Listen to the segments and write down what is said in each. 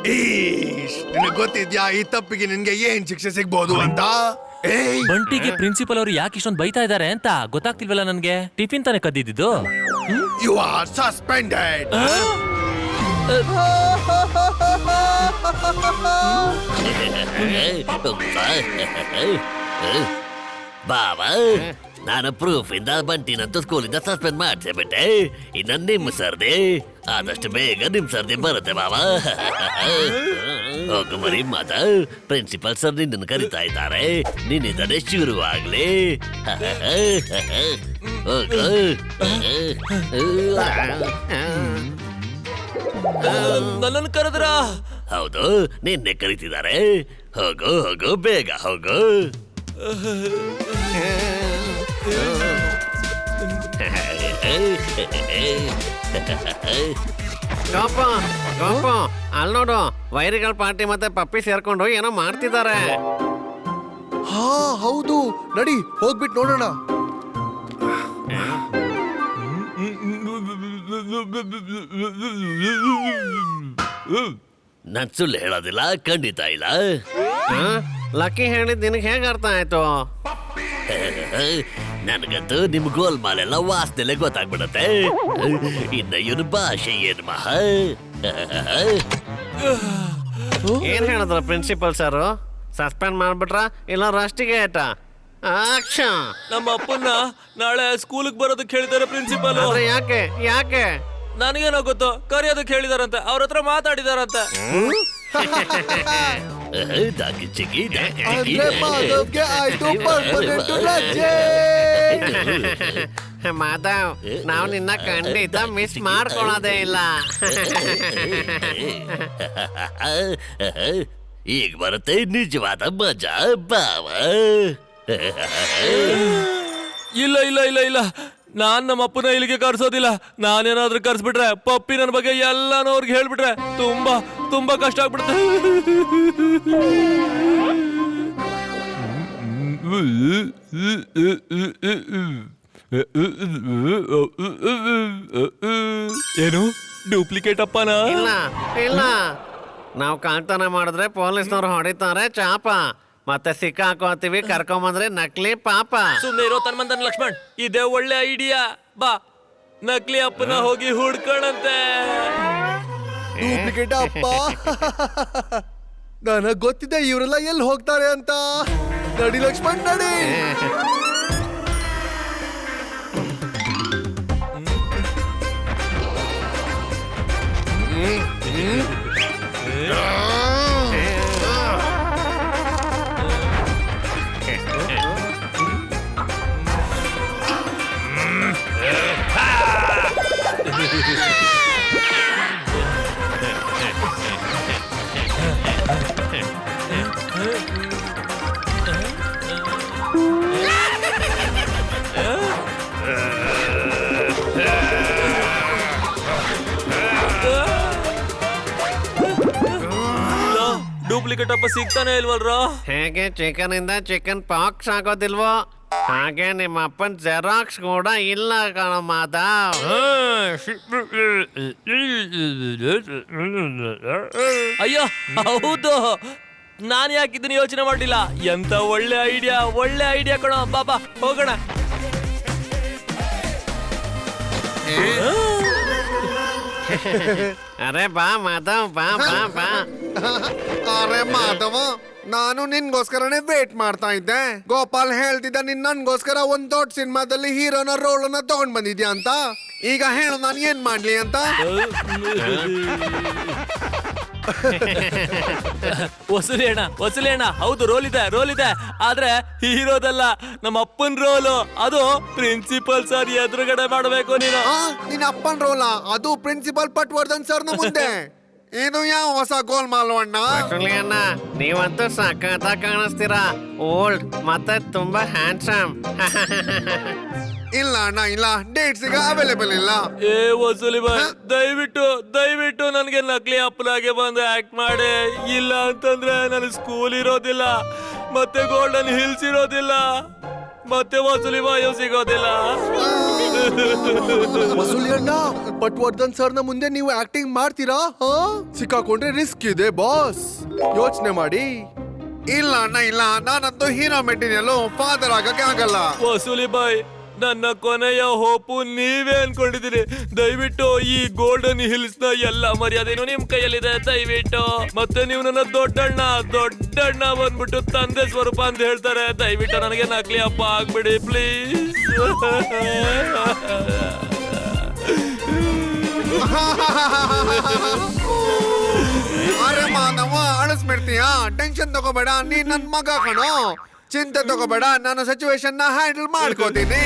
ನಿನಗೆ ಗೊತ್ತಿದ್ಯಾ ಈ ತಪ್ಪಿಗೆ ನಿನ್ಗೆ ಏನ್ ಶಿಕ್ಷೆ ಸಿಗ್ಬೋದು ಅಂತ? ಬಂಟಿಗೆ ಪ್ರಿನ್ಸಿಪಲ್ ಅವರು ಯಾಕೆ ಇಷ್ಟೊಂದು ಬೈತಾ ಇದ್ದಾರೆ ಅಂತ ಗೊತ್ತಾಗ್ತಿಲ್ವಲ್ಲ ನನ್ಗೆ. ಟಿಫಿನ್ ತಾನೇ ಕದ್ದಿದ್ದು. You are suspended. ಬಾಬಾ, ನಾನು ಪ್ರೂಫ್ ಇಂದ ಬಂಟಿನಂತೂ ಸ್ಕೂಲಿಂದ ಸಸ್ಪೆಂಡ್ ಮಾಡಿಸ್ಬಿಟ್ಟೆ. ಇನ್ನ ನಿಮ್ ಸರ್ದಿ ಆದಷ್ಟು ಬೇಗ ನಿಮ್ ಸರ್ದಿ ಬರುತ್ತೆ ಬಾಬಾ. ಹೋಗು ಮರಿ ಮಾತ, ಪ್ರಿನ್ಸಿಪಲ್ ಸರ್ ನಿನ್ನನ್ನು ಕರಿತಾ ಇದ್ದಾರೆ. ನಿನ್ನಿಂದಲೇ ಶುರುವಾಗ್ಲಿ. ಹೋಗು. ನನ್ನನ್ನು ಕರೆದ್ರ? ಹೌದು, ನಿನ್ನೆ ಕರಿತಿದ್ದಾರೆ. ಹೋಗು ಹೋಗು, ಬೇಗ ಹೋಗು. ಗೋಪ ಗೋಪ, ಅಲ್ಲಿ ನೋಡು, ವೈರಿಗಳ ಪಾರ್ಟಿ ಮತ್ತೆ ಪಪ್ಪಿ ಸೇರ್ಕೊಂಡು ಏನೋ ಮಾಡ್ತಿದ್ದಾರೆ. ಹಾ ಹೌದು, ನಡಿ ಹೋಗ್ಬಿಟ್ಟು ನೋಡೋಣ. ನನ್ ಸುಳ್ಳು ಹೇಳೋದಿಲ್ಲ, ಖಂಡಿತ ಇಲ್ಲ. ಲಕ್ಕಿ ಹೇಳಿದ್ ನಿನಗೆ ಹೇಗೆ ಅರ್ಥ ಆಯ್ತು? ನನಗಂತೂ ನಿಮ್ ಗೋಲ್ಮಾಲೆಲ್ಲ ವಾಸನೆಲೆ ಗೊತ್ತಾಗ್ಬಿಡತ್ತೆ. ಇನ್ನ ಇವನು ಭಾಷೆ ಏನ್ ಮಹಾ. ಏನ್ ಹೇಳಿದ್ರ ಪ್ರಿನ್ಸಿಪಲ್ ಸರ್? ಸಸ್ಪೆಂಡ್ ಮಾಡ್ಬಿಟ್ರ ಇಲ್ಲ ರಸ್ಟಿಗೆ ಏಟ? ನಮ್ಮ ಅಪ್ಪನ್ನ ನಾಳೆ ಸ್ಕೂಲಿಗೆ ಬರೋದಕ್ಕೆ ಹೇಳಿದಾರೆ ಪ್ರಿನ್ಸಿಪಲ್. ಯಾಕೆ ಯಾಕೆ? ನನಗೇನೋ ಗೊತ್ತು, ಕರೆಯೋದಕ್ಕೆ ಹೇಳಿದಾರಂತೆ, ಅವ್ರ ಹತ್ರ ಮಾತಾಡಿದಾರಂತೆ. ಮಾಧವ್, ನಾವು ನಿನ್ನ ಖಂಡಿತ ಮಿಸ್ ಮಾಡ್ಕೊಳ್ಳೋದೇ ಇಲ್ಲ. ಈಗ ಬರುತ್ತೆ ನಿಜವಾದ ಮಜಾ ಬಾವ. ಇಲ್ಲ ಇಲ್ಲ ಇಲ್ಲ ಇಲ್ಲ, ನಾನ್ ನಮ್ಮ ಅಪ್ಪನ ಇಲ್ಲಿಗೆ ಕರ್ಸೋದಿಲ್ಲ. ನಾನೇನಾದ್ರೂ ಕರ್ಸ್ಬಿಟ್ರೆ ಪಪ್ಪಿ ನನ್ನ ಬಗ್ಗೆ ಎಲ್ಲಾನು ಅವ್ರಿಗೆ ಹೇಳ್ಬಿಟ್ರೆ ತುಂಬಾ ತುಂಬಾ ಕಷ್ಟ ಆಗ್ಬಿಡುತ್ತೆ. ಏನು ಡೂಪ್ಲಿಕೇಟ್ ಅಪ್ಪನ? ಇಲ್ಲ ಇಲ್ಲ, ನಾವು ಕಳ್ತನ ಮಾಡಿದ್ರೆ ಪೊಲೀಸ್ನವ್ರು ಹೊಡಿತಾರೆ ಚಾಪ, ಮತ್ತೆ ಸಿಕ್ಕಾಕೋತೀವಿ, ಕರ್ಕೊಂಬಂದ್ರೆ ನಕಲಿ ಪಾಪ. ಸುಮ್ಮನೆ ಇರೋ ತನ್ಮಂತನ್ ಲಕ್ಷ್ಮಣ್, ಇದೇ ಒಳ್ಳೆ ಐಡಿಯಾ. ಬಾ, ನಕಲಿ ಅಪ್ಪನ ಹೋಗಿ ಹುಡ್ಕಣಂತೆ. ಡೂಪ್ಲಿಕೇಟ್ ಅಪ್ಪ? ನನಗ್ ಗೊತ್ತಿದೆ ಇವರೆಲ್ಲ ಎಲ್ಲಿ ಹೋಗ್ತಾರೆ ಅಂತ. ನಡಿ ಲಕ್ಷ್ಮಣ್ ನಡಿ. ಡೂಪ್ಲಿಕೇಟ್ ಅಪ್ಪ ಸಿಗ್ತಾನೆ ಇಲ್ವಲ್ರ? ಹೇಗೆ ಚಿಕನ್ ಇಂದ ಚಿಕನ್ ಪಾಕ್ಸ್ ಆಗೋದಿಲ್ವೋ ಹಾಗೆ ನಿಮ್ಮ ಅಪ್ಪನ್ ಜೆರಾಕ್ಸ್ ಕೂಡ ಇಲ್ಲ ಕಣ ಮಾಧವ್. ಅಯ್ಯೋ ಹೌದು, ನಾನು ಯಾಕಿದ್ದೀನಿ ಯೋಚನೆ ಮಾಡಿಲ್ಲ. ಎಂತ ಒಳ್ಳೆ ಐಡಿಯಾ ಕಣೋ. ಬಾಬಾ ಹೋಗೋಣ. ಅರೆ ಬಾ ಮಾಧವ್, ಬಾ ಬಾ ಬಾ. ಅರೆ ಮಾಧವ, ನಾನು ನಿನ್ಗೋಸ್ಕರನೇ ವೇಟ್ ಮಾಡ್ತಾ ಇದ್ದೆ. ಗೋಪಾಲ್ ಹೇಳ್ತಿದ್ದ ನಿನ್ ನನ್ಗೋಸ್ಕರ ಒಂದ್ ದೊಡ್ಡ ಸಿನಿಮಾದಲ್ಲಿ ಹೀರೋನ ರೋಲ್ ಅನ್ನ ತಗೊಂಡ್ ಬಂದಿದ್ಯಾ ಅಂತ. ಈಗ ಹೇಳು ನಾನು ಏನ್ ಮಾಡ್ಲಿ ಅಂತ. ವಸೂಲಿ ಅಣ್ಣ, ಹೌದು ರೋಲ್ ಇದೆ, ಆದ್ರೆ ಹೀರೋದಲ್ಲ, ನಮ್ಮ ಅಪ್ಪನ್ ರೋಲು. ಅದು ಪ್ರಿನ್ಸಿಪಲ್ ಸರ್ ಎದುರುಗಡೆ ಮಾಡಬೇಕು ನೀನು. ನಿನ್ನ ಅಪ್ಪನ್ ರೋಲಾ? ಅದು ಪ್ರಿನ್ಸಿಪಲ್ ಪಟ್ವರ್ಧನ್ ಸರ್ ನ ಮುಂದೆ. ಇದು ಯಾವ ಹೊಸ ಗೋಲ್ಮಾಲು ಅಣ್ಣ? ಅಣ್ಣ, ನೀವಂತೂ ಸಖತ್ ಕಾಣಿಸ್ತೀರಾ. ಓಲ್ಡ್ ಮತ್ತೆ ತುಂಬಾ ಹ್ಯಾಂಡ್ಸಮ್. ಇಲ್ಲ ಅಣ್ಣ, ಇಲ್ಲ, ಡೇಟ್ಸ್ ಈಗ ಅವೈಲೇಬಲ್ ಇಲ್ಲ. ಏ ವಸೂಲಿ ಬಾಯ್, ದಯವಿಟ್ಟು ನನ್ಗೆ ನಕಲಿ ಅಪ್ಪನಾಗೆ ಬಂದು ಆಕ್ಟ್ ಮಾಡಿ. ಇಲ್ಲ ಅಂತಂದ್ರೆ ನನ್ನ ಸ್ಕೂಲ್ ಇರೋದಿಲ್ಲ, ಮತ್ತೆ ಗೋಲ್ಡನ್ ಹಿಲ್ಸ್ ಇರೋದಿಲ್ಲ, ಮತ್ತೆ ವಸೂಲಿ ಬಾಯ್ ಸಿಗೋದಿಲ್ಲ. ವಸೂಲಿ ಅಣ್ಣ ಪಟ್ವರ್ಧನ್ ಸರ್ನ ಮುಂದೆ ನೀವು ಆಕ್ಟಿಂಗ್ ಮಾಡ್ತೀರಾ? ಸಿಕ್ಕಾಕೊಂಡ್ರೆ ರಿಸ್ಕ್ ಇದೆ ಬಾಸ್, ಯೋಚನೆ ಮಾಡಿ. ಇಲ್ಲ ಅಣ್ಣ ಇಲ್ಲ, ನಾನಂತೂ ಹೀರೋ ಮೆಟೀರಿಯಲ್, ಫಾದರ್ ಆಗಕ್ಕೆ ಆಗಲ್ಲ. ವಸೂಲಿ ಬಾಯ್, ನನ್ನ ಕೊನೆಯ ಹೋಪು ನೀವೇ ಅನ್ಕೊಂಡಿದ್ದೀರಿ. ದಯವಿಟ್ಟು ಈ ಗೋಲ್ಡನ್ ಹಿಲ್ಸ್ ನ ಎಲ್ಲ ಮರ್ಯಾದೆನೂ ನಿಮ್ ಕೈಯಲ್ಲಿದೆ. ದಯವಿಟ್ಟು ಮತ್ತೆ ನೀವು ನನ್ನ ದೊಡ್ಡಣ್ಣ ಬಂದ್ಬಿಟ್ಟು ತಂದೆ ಸ್ವರೂಪ ಅಂತ ಹೇಳ್ತಾರೆ. ದಯವಿಟ್ಟು ನನಗೆ ನಕಲಿ ಅಪ್ಪ ಆಗ್ಬಿಡಿ ಪ್ಲೀಸ್. ಅರೆ ಮಾನವ, ಅಳಿಸ್ಬಿಡ್ತೀಯಾ? ಟೆನ್ಷನ್ ತಗೋಬೇಡ, ನೀ ನನ್ ಮಗ ಕಣೋ. ಚಿಂತೆ ತಗೋಬೇಡ, ನಾನು ಸಿಚುವೇಶನ್ ನ ಹ್ಯಾಂಡಲ್ ಮಾಡ್ಕೋತೀನಿ.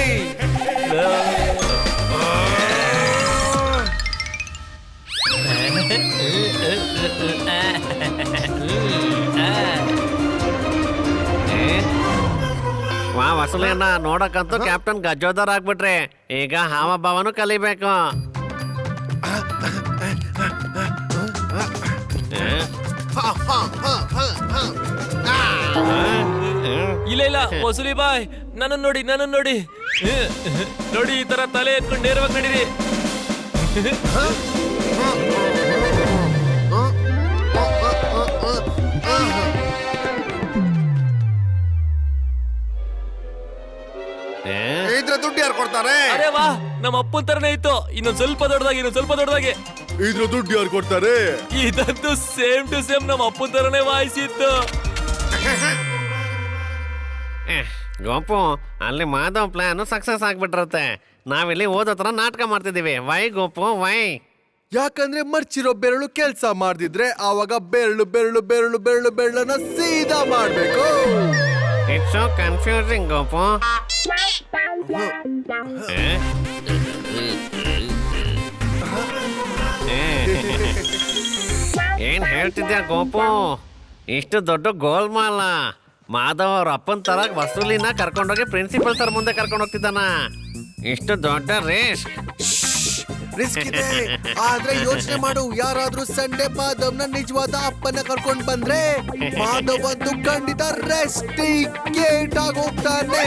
ವಾ ವಸೂಲಿಯನ್ನ ನೋಡಕ್ಕಂತೂ ಕ್ಯಾಪ್ಟನ್ ಗಜೋದರ್ ಆಗ್ಬಿಟ್ರಿ. ಈಗ ಹಾವಭಾವನು ಕಲಿಬೇಕು. ಇಲ್ಲ ವಸೂಲಿ ಬಾಯ್, ನನ್ನ ನೋಡಿ ನೋಡಿ, ಈ ತರ ತಲೆ ಎತ್ಕೊಂಡು ನೇರವಾಗಿ ನಡೀರಿ. ಇದ್ರ ದುಡ್ಡು ಯಾರು ಕೊಡ್ತಾರೆ? ಅರೆ ವಾ, ನಮ್ಮ ಅಪ್ಪನ ತರನೇ ಇತ್ತು, ಇನ್ನೊಂದ್ ಸ್ವಲ್ಪ ದೊಡ್ಡದಾಗಿ. ಇದ್ರ ದುಡ್ಡು ಯಾರು ಕೊಡ್ತಾರೆ? ಇದಂತೂ ಸೇಮ್ ಟು ಸೇಮ್ ನಮ್ಮ ಅಪ್ಪನ ತರನೇ ವಾಯಿಸಿತ್ತು. ಗೋಪು, ಅಲ್ಲಿ ಮಾಧವ್ ಪ್ಲಾನ್ ಸಕ್ಸಸ್ ಆಗ್ಬಿಟ್ಟಿರುತ್ತೆ. ನಾವಿಲ್ಲಿ ಓದೋತ್ರ ನಾಟಕ ಮಾಡ್ತಿದೀವಿ. Why Gopu why? ಯಾಕಂದ್ರೆ ಮರ್ಚಿರೋ ಬೆರಳು ಕೆಲ್ಸ ಮಾಡ್ದಿದ್ರೆ ಆವಾಗ ಬೆರಳನ್ನ ಸೀದಾ ಮಾಡ್ಬೇಕು. It's so confusing Gopu. ಏನ್ ಹೇಳ್ತಿದ್ಯಾ ಗೋಪು? ಇಷ್ಟು ದೊಡ್ಡ ಗೋಲ್ಮಾಲ. ಮಾಧವ್ ಅವ್ರ ಅಪ್ಪನ ತರ ವಸೂಲಿನ ಕರ್ಕೊಂಡೋಗಿ ಪ್ರಿನ್ಸಿಪಲ್ ಸರ್ ಮುಂದೆ ಕರ್ಕೊಂಡು ಹೋಗ್ತಿದ್ದಾನ. ಇಷ್ಟು ದೊಡ್ಡ ರಿಸ್ಕ್ ಇದೆ, ಆದ್ರೆ ಯೋಚನೆ ಮಾಡು. ಯಾರಾದ್ರೂ ಸಂಡೇ ಮಾಧವ್ನ ನಿಜವಾದ ಅಪ್ಪನ ಕರ್ಕೊಂಡ್ ಬಂದ್ರೆ ಮಾಧವ್ ಅಂತೂ ಖಂಡಿತ ರೆಸ್ಟಿಕೇಟ್ ಆಗೋಗ್ತಾನೆ.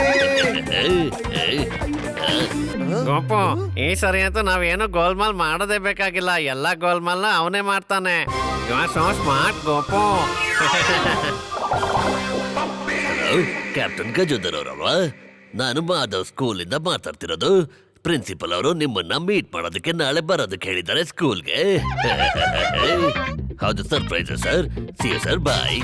ಗೋಪು, ಈ ಸರಿ ಅಂತೂ ನಾವೇನು ಗೋಲ್ಮಾಲ್ ಮಾಡೋದೇ ಬೇಕಾಗಿಲ್ಲ. ಎಲ್ಲಾ ಗೋಲ್ಮಾಲ್ನ ಅವನೇ ಮಾಡ್ತಾನೆ. You are so smart Gopu. Captain Gajodhar ಅವರಲ್ವಾ? ನಾನು ಮಾಧವ್ ಸ್ಕೂಲಿಂದ ಮಾತಾಡ್ತಿರೋದು. ಪ್ರಿನ್ಸಿಪಲ್ ಅವರು ನಿಮ್ಮನ್ನ ಮೀಟ್ ಮಾಡೋದಕ್ಕೆ ನಾಳೆ ಬರೋದಕ್ಕೆ ಹೇಳಿದ್ದಾರೆ ಸ್ಕೂಲ್ಗೆ. ಹೌದು, surprise sir. See you sir, bye.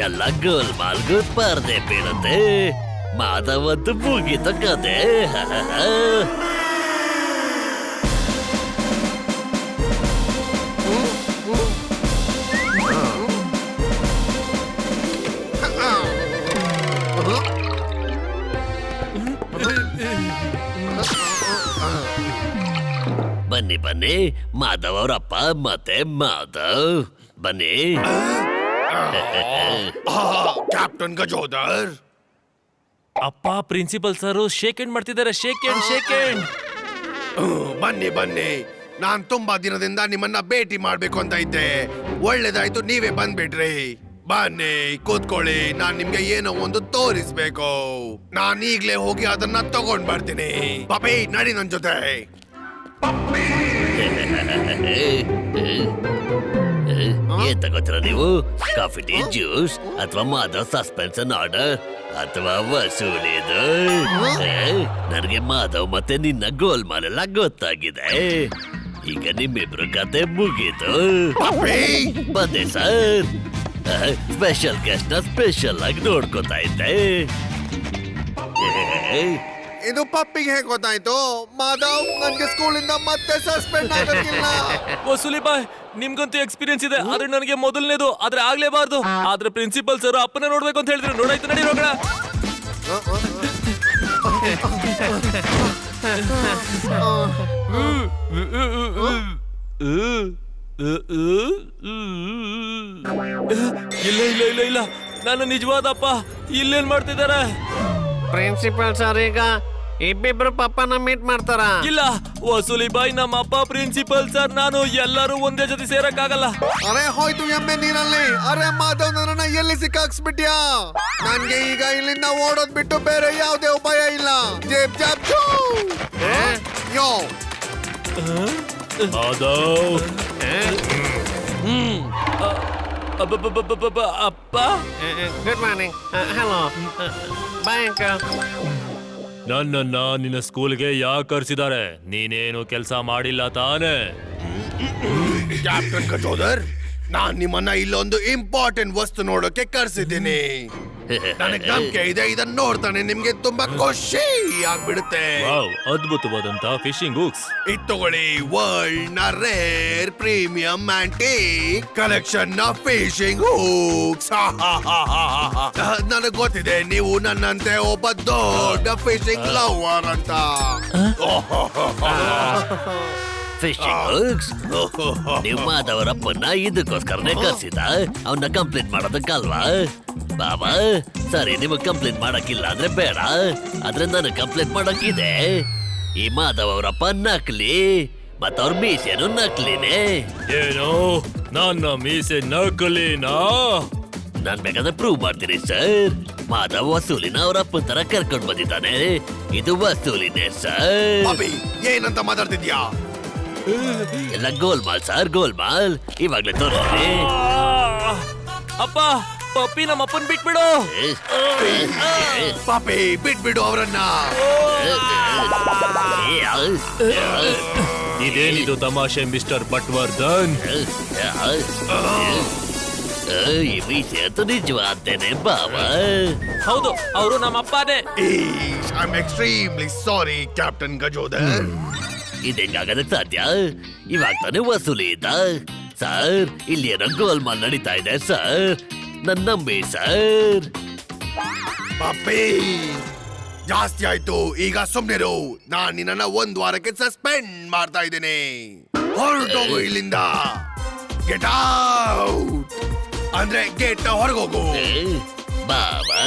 ಎಲ್ಲ ಗೋಲ್ಮಾಲ್ಗೂ ಪರ್ದೆ ಬೀಳುತ್ತೆ. ಮಾಧವ್ ಅಂತೂ ಮುಗಿತ ಕತೆ. ಬನ್ನಿ ಮಾಧವ್ ಅವರಪ್ಪ ಮತ್ತೆ ಮಾಧವ್ ಬನ್ನಿ. ಕ್ಯಾಪ್ಟನ್ ಗಜೋದರ್ ಅಪ್ಪ, ಪ್ರಿನ್ಸಿಪಲ್ ಸರ್ ಶೇಕ್ ಹ್ಯಾಂಡ್ ಮಾಡ್ತಿದ್ದಾರೆ. Shake hand. ಬನ್ನಿ. ನಾನ್ ತುಂಬಾ ದಿನದಿಂದ ನಿಮ್ಮನ್ನ ಭೇಟಿ ಮಾಡ್ಬೇಕು ಅಂತ ಇದ್ದೆ. ಒಳ್ಳೇದಾಯ್ತು, ನೀವೇ ಬಂದ್ಬಿಟ್ರಿ. ಬನ್ನಿ ಕೂತ್ಕೊಳ್ಳಿ, ನಾನ್ ನಿಮ್ಗೆ ಏನೋ ಒಂದು ತೋರಿಸ್ಬೇಕು. ನಾನ್ ಈಗ್ಲೇ ಹೋಗಿ ಅದನ್ನ ತಗೊಂಡ್ ಬರ್ತೀನಿ. ಪಾಪಿ, ನಡಿ ನನ್ ಜೊತೆ. ಏನ್ ತಗೋತೀರ ನೀವು? ಕಾಫಿ, ಟೀ, ಜ್ಯೂಸ್ ಅಥವಾ ಮಾಧವ್ ಸಸ್ಪೆನ್ಷನ್ ಆರ್ಡರ್ ಅಥವಾ ವಸೂಲಿದು? ನನಗೆ ಮಾಧವ್ ಮತ್ತೆ ನಿನ್ನ ಗೋಲ್ಮಾಲೆಲ್ಲ ಗೊತ್ತಾಗಿದೆ. ಈಗ ನಿಮ್ಮಿಬ್ರು ಕತೆ ಮುಗೀತು. ಬಂದೆ ಸರ್. ಸ್ಪೆಷಲ್ ಗೆಸ್ಟ್ ನ ಸ್ಪೆಷಲ್ ಆಗಿ ನೋಡ್ಕೋತಾ ಇದ್ದೆ. ಇದು ಪಪ್ಪಿಗೆ ಹೇಗೆ ಗೊತ್ತಾಯ್ತು? ಮಾಧವ್ ನನ್ಗೆ ಸ್ಕೂಲಿಂದ ಮತ್ತೆ ಸಸ್ಪೆಂಡ್ ಆಗಕ್ಕಿಲ್ಲ. ವಸೂಲಿ ಬಾಯ್, ನಿಮ್ಗಂತೂ ಎಕ್ಸ್ಪೀರಿಯನ್ಸ್ ಇದೆ, ಆದ್ರೆ ನನಗೆ ಮೊದಲನೇದು. ಆದ್ರೆ ಆಗ್ಲೇಬಾರ್ದು. ಆದ್ರೆ ಪ್ರಿನ್ಸಿಪಲ್ ಸರ್ ಅಪ್ಪನ ನೋಡ್ಬೇಕು ಅಂತ ಹೇಳಿದ್ರು. ನೋಡಾಯ್ತು, ನಡಿ ಹೋಗೋಣ. ಇಲ್ಲ, ನನ್ನ ನಿಜವಾದ ಅಪ್ಪ ಇಲ್ಲೇನ್ ಮಾಡ್ತಿದ್ದಾರೆ? ಪ್ರಿನ್ಸಿಪಲ್ ಸರ್ ಈಗ ಇಬ್ಬಿಬ್ರು ಪಪ್ಪನ ಮೀಟ್ ಮಾಡ್ತಾರ. ಇಲ್ಲ ವಸೂಲಿ ಬಾಯ್ ನಮ್ಮ ಅಪ್ಪ ಪ್ರಿನ್ಸಿಪಲ್ ಸರ್ ನಾನು ಎಲ್ಲರೂ ಒಂದೇ ಜೊತೆ ಸೇರಕ್ಕಾಗಲ್ಲ. ಅರೆ ಹೋಯ್ತು ಎಮ್ಮೆ ನೀರಲ್ಲಿ. ಅರೆ ಮಾಧವ್ ನನ್ನ ಎಲ್ಲಿ ಸಿಕ್ಕಾಕ್ಸ್ಬಿಟ್ಯಾ? ನನ್ಗೆ ಈಗ ಇಲ್ಲಿಂದ ಓಡೋದ್ ಬಿಟ್ಟು ಬೇರೆ ಯಾವ್ದೇ ಉಪಾಯ ಇಲ್ಲ. ಜೇಬ್ ಜಾಬ್ ಛೂ! ಯೋ ಮಾಧವ್ ಅಪ್ಪ good morning. Hello boy uncle. ನನ್ನನ್ನ ನಿನ್ನ ಸ್ಕೂಲ್ಗೆ ಯಾಕೆ ಕರ್ಸಿದ್ದಾರೆ? ನೀನೇನು ಕೆಲಸ ಮಾಡಿಲ್ಲ ತಾನೇ? ಕ್ಯಾಪ್ಟನ್ ಕಟೋದರ್, ನಾನ್ ನಿಮ್ಮನ್ನ ಇಲ್ಲೊಂದು ಇಂಪಾರ್ಟೆಂಟ್ ವಸ್ತು ನೋಡೋಕೆ ಕರ್ಸಿದ್ದೀನಿ. ನನಗ್ ನಂಬಿಕೆ ಇದೆ ಇದನ್ನ ನೋಡ್ತಾನೆ ನಿಮ್ಗೆ ತುಂಬಾ ಖುಷಿ ಆಗ್ಬಿಡುತ್ತೆ. ವಾವ್, ಅದ್ಭುತವಾದಂತ ಫಿಶಿಂಗ್ ಹುಕ್ಸ್. ಇದು ತಗೊಳ್ಳಿ, ವರ್ಲ್ಡ್ ನ ರೇರ್ ಪ್ರೀಮಿಯಂ ಆಂಟಿಕ್ ಕಲೆಕ್ಷನ್ ನ ಫಿಶಿಂಗ್ ಹೂಕ್ಸ್. ನನಗ್ ಗೊತ್ತಿದೆ ನೀವು ನನ್ನಂತೆ ಒಬ್ಬ ದೊಡ್ಡ ಫಿಶಿಂಗ್ ಲವರ್ ಅಂತ. ಫಿಶಿಂಗ್ ಹುಕ್ಸ್ ನೀವು ಮಾಧವರಪ್ಪನ್ನ ಇದಕ್ಕೋಸ್ಕರನೇ ಕರ್ಸಿದ ಅವನ್ನ ಕಂಪ್ಲೀಟ್ ಮಾಡೋದಕ್ಕಲ್ವಾ? ಬಾಬಾ ಸರಿ, ನಿಮಗ್ ಕಂಪ್ಲೀಟ್ ಮಾಡಕ್ಕಿಲ್ಲ ಅಂದ್ರೆ ಬೇಡ, ಆದ್ರೆ ನನಗ್ ಕಂಪ್ಲೀಟ್ ಮಾಡಕ್ಕಿದೆ. ಈ ಮಾಧವ್ ಅವರಪ್ಪ ನಕಲಿ ಮತ್ತವ್ರ ಮೀಸೆನು ನಕಲಿನೇ. ಏನೋ ನನ್ನ ಮೀಸೆ ನಕಲಿನಾ? ನಾನ್ ಬೇಕಾದ್ರೆ ಪ್ರೂವ್ ಮಾಡ್ತೀನಿ ಸರ್. ಮಾಧವ್ ವಸೂಲಿನ ಅವ್ರ ಅಪ್ಪನ ತರ ಕರ್ಕೊಂಡ್ ಬಂದಿದ್ದಾನೆ. ಇದು ವಸೂಲಿನೇ ಸರ್. ಏನಂತ ಮಾತಾಡ್ತಿದ್ಯಾ? ಎಲ್ಲ ಗೋಲ್ಮಾಲ್ ಸರ್, ಗೋಲ್ಮಾಲ್. ಇವಾಗ್ಲೇ ತೋರಿಸ್ತೀನಿ. ಅಪ್ಪ ಪಪ್ಪಿ ನಮ್ಮ ಅಪ್ಪನ್ ಬಿಟ್ಬಿಡು. ಪಾಪಿ ಬಿಟ್ಬಿಡು ಅವರನ್ನ. ಇದೇನಿದು ತಮಾಷೆ ಮಿಸ್ಟರ್ ಪಟ್ವರ್ಧನ್? ಈ ಮೀಸೆ ಅಂತೂ ನಿಜವಾದ್ದೇನೆ ಬಾಬಾ. ಹೌದು, ಅವರು ನಮ್ಮ ಅಪ್ಪನೇ. I am extremely sorry captain Gajodhar. ಇದೆಂಗಾಗದಕ್ಕೆ ಸಾಧ್ಯ? ಇವಾಗ ತಾನೇ ವಸೂಲಿ ಇದ್ದ ಸರ್. ಇಲ್ಲಿ ಏನೋ ಗೋಲ್ಮಾಲ್ ನಡೀತಾ ಇದೆ ಸರ್, ನನ್ನ ನಂಬಿ ಸರ್. ಪಾಪಿ ಜಾಸ್ತಿ ಆಯ್ತು, ಈಗ ಸುಮ್ನಿರು. ನಾನ್ ನಿನ್ನ 1 ವಾರಕ್ಕೆ ಸಸ್ಪೆಂಡ್ ಮಾಡ್ತಾ ಇದ್ದೇನೆ. ಹೊರಟೋಗು ಇಲ್ಲಿಂದ. ಗೆಟ್ ಔಟ್ ಅಂದ್ರೆ ಗೇಟ್ ಹೊರಗೋಗು. ಬಾಬಾ